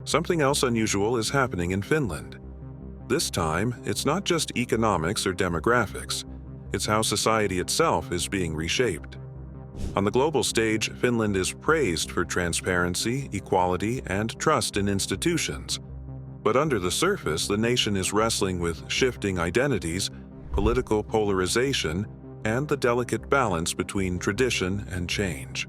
Something else unusual is happening in Finland. This time, it's not just economics or demographics, it's how society itself is being reshaped. On the global stage, Finland is praised for transparency, equality, and trust in institutions. But under the surface, the nation is wrestling with shifting identities, political polarization, and the delicate balance between tradition and change.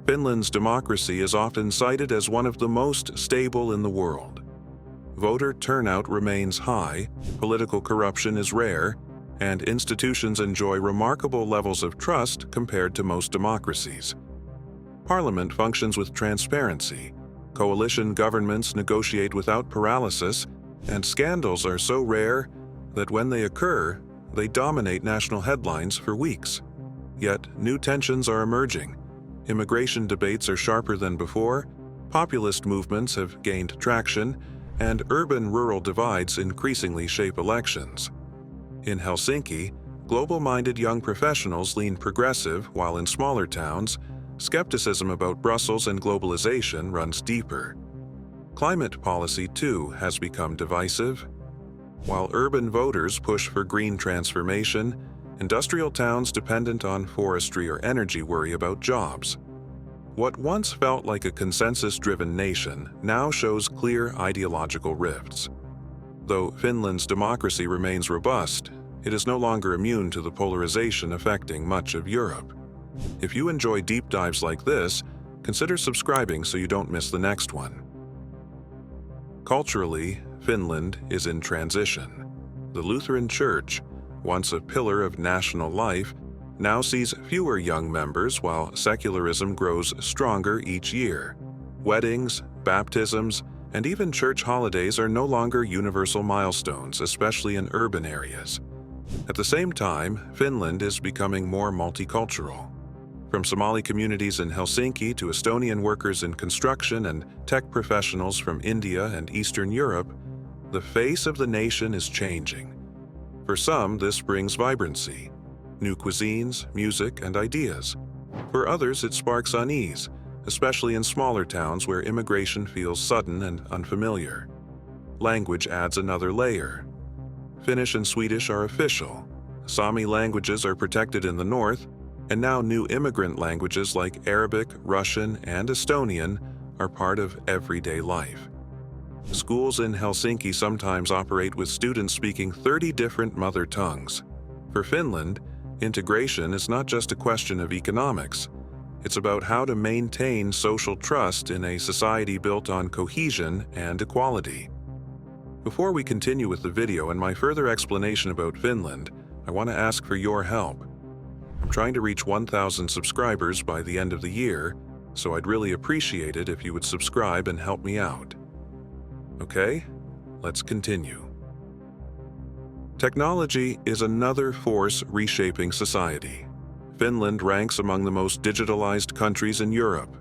Finland's democracy is often cited as one of the most stable in the world. Voter turnout remains high, political corruption is rare, and institutions enjoy remarkable levels of trust compared to most democracies. Parliament functions with transparency, coalition governments negotiate without paralysis, and scandals are so rare that when they occur, they dominate national headlines for weeks. Yet, new tensions are emerging. Immigration debates are sharper than before, populist movements have gained traction, and urban-rural divides increasingly shape elections. In Helsinki, global-minded young professionals lean progressive, while in smaller towns, skepticism about Brussels and globalization runs deeper. Climate policy, too, has become divisive. While urban voters push for green transformation, industrial towns dependent on forestry or energy worry about jobs. What once felt like a consensus-driven nation now shows clear ideological rifts. Though Finland's democracy remains robust, it is no longer immune to the polarization affecting much of Europe. If you enjoy deep dives like this, consider subscribing so you don't miss the next one. Culturally, Finland is in transition. The Lutheran Church, once a pillar of national life, now sees fewer young members while secularism grows stronger each year. Weddings, baptisms, and even church holidays are no longer universal milestones, especially in urban areas. At the same time, Finland is becoming more multicultural. From Somali communities in Helsinki to Estonian workers in construction and tech professionals from India and Eastern Europe, the face of the nation is changing. For some, this brings vibrancy, new cuisines, music, and ideas. For others, it sparks unease, especially in smaller towns where immigration feels sudden and unfamiliar. Language adds another layer. Finnish and Swedish are official. Sami languages are protected in the north, and now new immigrant languages like Arabic, Russian, and Estonian are part of everyday life. Schools in Helsinki sometimes operate with students speaking 30 different mother tongues. For Finland, integration is not just a question of economics. It's about how to maintain social trust in a society built on cohesion and equality. Before we continue with the video and my further explanation about Finland, I want to ask for your help. I'm trying to reach 1,000 subscribers by the end of the year, so I'd really appreciate it if you would subscribe and help me out. Okay, let's continue. Technology is another force reshaping society. Finland ranks among the most digitalized countries in Europe.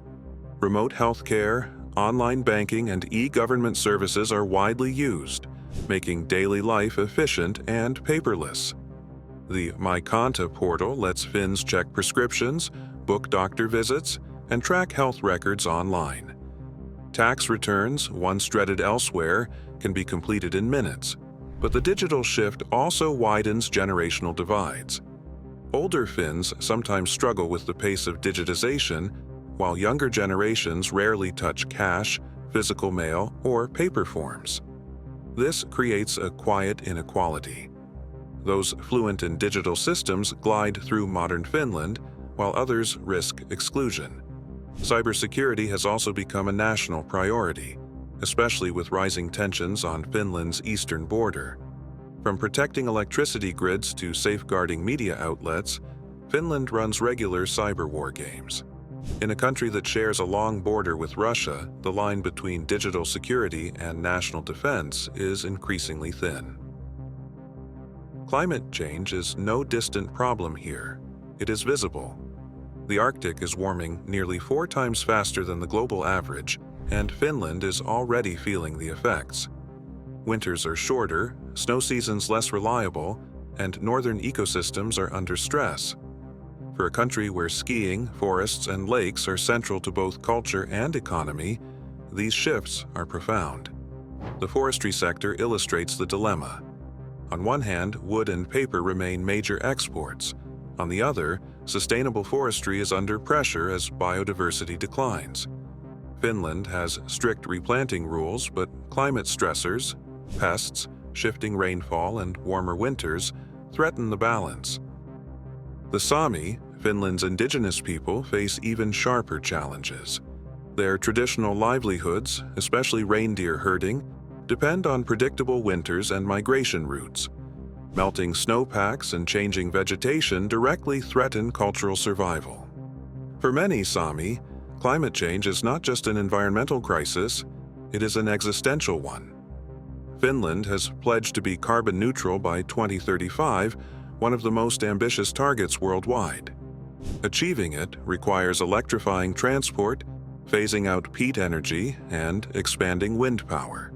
Remote healthcare, online banking, and e-government services are widely used, making daily life efficient and paperless. The My Kanta portal lets Finns check prescriptions, book doctor visits, and track health records online. Tax returns, once dreaded elsewhere, can be completed in minutes, but the digital shift also widens generational divides. Older Finns sometimes struggle with the pace of digitization, while younger generations rarely touch cash, physical mail, or paper forms. This creates a quiet inequality. Those fluent in digital systems glide through modern Finland, while others risk exclusion. Cybersecurity has also become a national priority, especially with rising tensions on Finland's eastern border. From protecting electricity grids to safeguarding media outlets, Finland runs regular cyber war games. In a country that shares a long border with Russia, the line between digital security and national defense is increasingly thin. Climate change is no distant problem here. It is visible. The Arctic is warming nearly 4 times faster than the global average, and Finland is already feeling the effects. Winters are shorter, snow seasons less reliable, and northern ecosystems are under stress. For a country where skiing, forests, and lakes are central to both culture and economy, these shifts are profound. The forestry sector illustrates the dilemma. On one hand, wood and paper remain major exports. On the other, sustainable forestry is under pressure as biodiversity declines. Finland has strict replanting rules, but climate stressors, pests, shifting rainfall, and warmer winters threaten the balance. The Sami, Finland's indigenous people, face even sharper challenges. Their traditional livelihoods, especially reindeer herding, depend on predictable winters and migration routes. Melting snowpacks and changing vegetation directly threaten cultural survival. For many Sami, climate change is not just an environmental crisis, it is an existential one. Finland has pledged to be carbon neutral by 2035, one of the most ambitious targets worldwide. Achieving it requires electrifying transport, phasing out peat energy, and expanding wind power.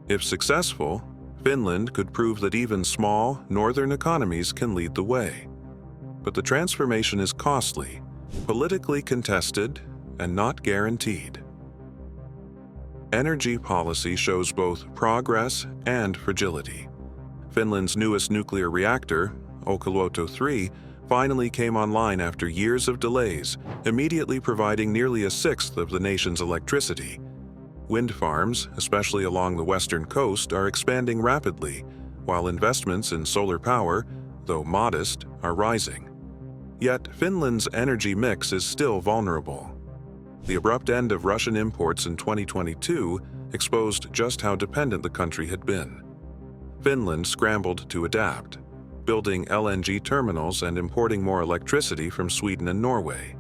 If successful, Finland could prove that even small, northern economies can lead the way. But the transformation is costly, politically contested, and not guaranteed. Energy policy shows both progress and fragility. Finland's newest nuclear reactor, Olkiluoto 3, finally came online after years of delays, immediately providing nearly a sixth of the nation's electricity. Wind farms, especially along the western coast, are expanding rapidly, while investments in solar power, though modest, are rising. Yet Finland's energy mix is still vulnerable. The abrupt end of Russian imports in 2022 exposed just how dependent the country had been. Finland scrambled to adapt, building LNG terminals and importing more electricity from Sweden and Norway.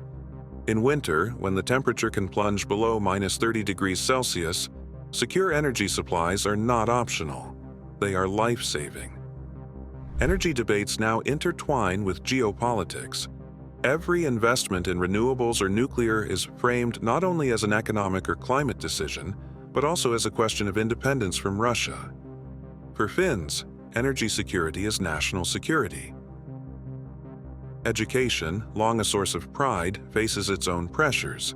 In winter, when the temperature can plunge below -30 degrees Celsius, secure energy supplies are not optional. They are life-saving. Energy debates now intertwine with geopolitics. Every investment in renewables or nuclear is framed not only as an economic or climate decision, but also as a question of independence from Russia. For Finns, energy security is national security. Education, long a source of pride, faces its own pressures.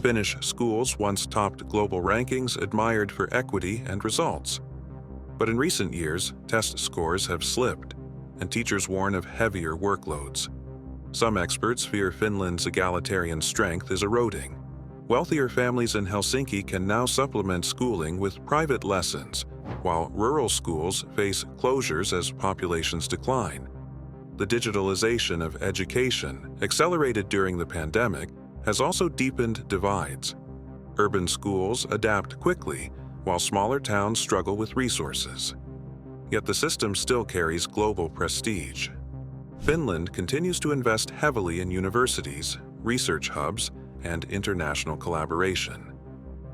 Finnish schools once topped global rankings admired for equity and results. But in recent years, test scores have slipped, and teachers warn of heavier workloads. Some experts fear Finland's egalitarian strength is eroding. Wealthier families in Helsinki can now supplement schooling with private lessons, while rural schools face closures as populations decline. The digitalization of education, accelerated during the pandemic, has also deepened divides. Urban schools adapt quickly, while smaller towns struggle with resources. Yet the system still carries global prestige. Finland continues to invest heavily in universities, research hubs, and international collaboration.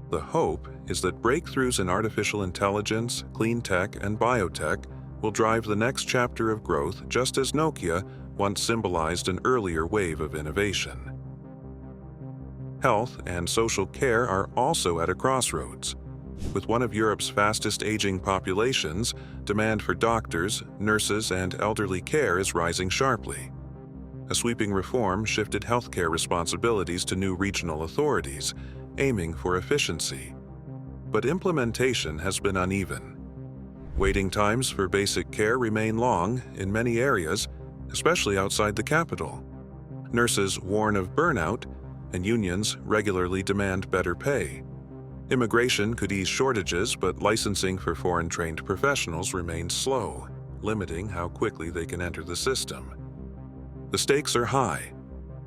The hope is that breakthroughs in artificial intelligence, clean tech, and biotech will drive the next chapter of growth, just as Nokia once symbolized an earlier wave of innovation. Health and social care are also at a crossroads. With one of Europe's fastest aging populations, demand for doctors, nurses, and elderly care is rising sharply. A sweeping reform shifted healthcare responsibilities to new regional authorities, aiming for efficiency. But implementation has been uneven. Waiting times for basic care remain long in many areas, especially outside the capital. Nurses warn of burnout, and unions regularly demand better pay. Immigration could ease shortages, but licensing for foreign-trained professionals remains slow, limiting how quickly they can enter the system. The stakes are high.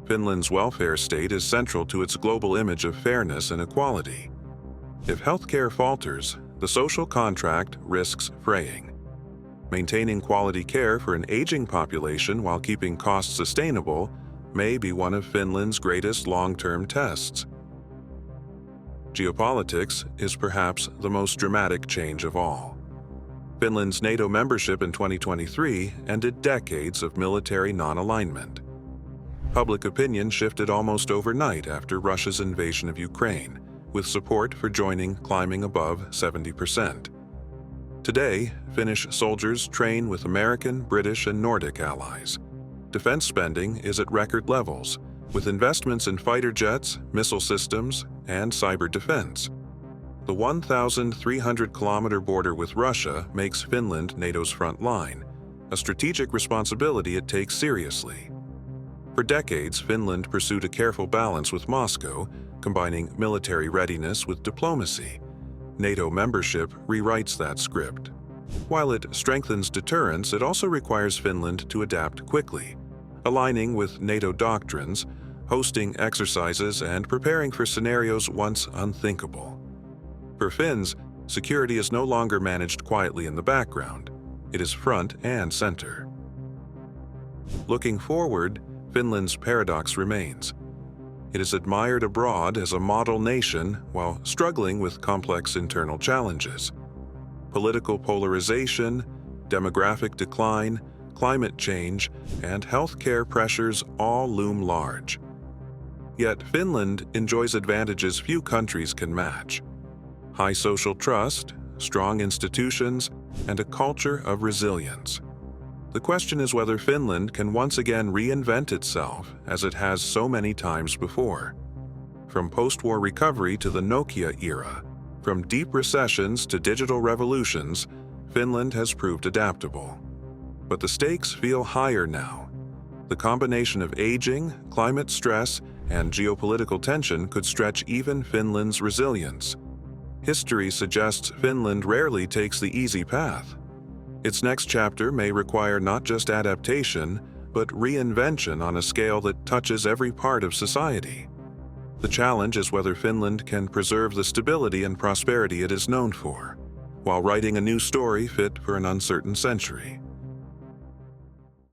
Finland's welfare state is central to its global image of fairness and equality. If healthcare falters, the social contract risks fraying. Maintaining quality care for an aging population while keeping costs sustainable may be one of Finland's greatest long-term tests. Geopolitics is perhaps the most dramatic change of all. Finland's NATO membership in 2023 ended decades of military non-alignment. Public opinion shifted almost overnight after Russia's invasion of Ukraine, with support for joining climbing above 70%. Today, Finnish soldiers train with American, British, and Nordic allies. Defense spending is at record levels, with investments in fighter jets, missile systems, and cyber defense. The 1,300-kilometer border with Russia makes Finland NATO's front line, a strategic responsibility it takes seriously. For decades, Finland pursued a careful balance with Moscow, combining military readiness with diplomacy. NATO membership rewrites that script. While it strengthens deterrence, it also requires Finland to adapt quickly, aligning with NATO doctrines, hosting exercises, and preparing for scenarios once unthinkable. For Finns, security is no longer managed quietly in the background. It is front and center. Looking forward, Finland's paradox remains. It is admired abroad as a model nation while struggling with complex internal challenges. Political polarization, demographic decline, climate change, and healthcare pressures all loom large. Yet Finland enjoys advantages few countries can match: high social trust, strong institutions, and a culture of resilience. The question is whether Finland can once again reinvent itself as it has so many times before. From post-war recovery to the Nokia era, from deep recessions to digital revolutions, Finland has proved adaptable. But the stakes feel higher now. The combination of aging, climate stress, and geopolitical tension could stretch even Finland's resilience. History suggests Finland rarely takes the easy path. Its next chapter may require not just adaptation, but reinvention on a scale that touches every part of society. The challenge is whether Finland can preserve the stability and prosperity it is known for, while writing a new story fit for an uncertain century.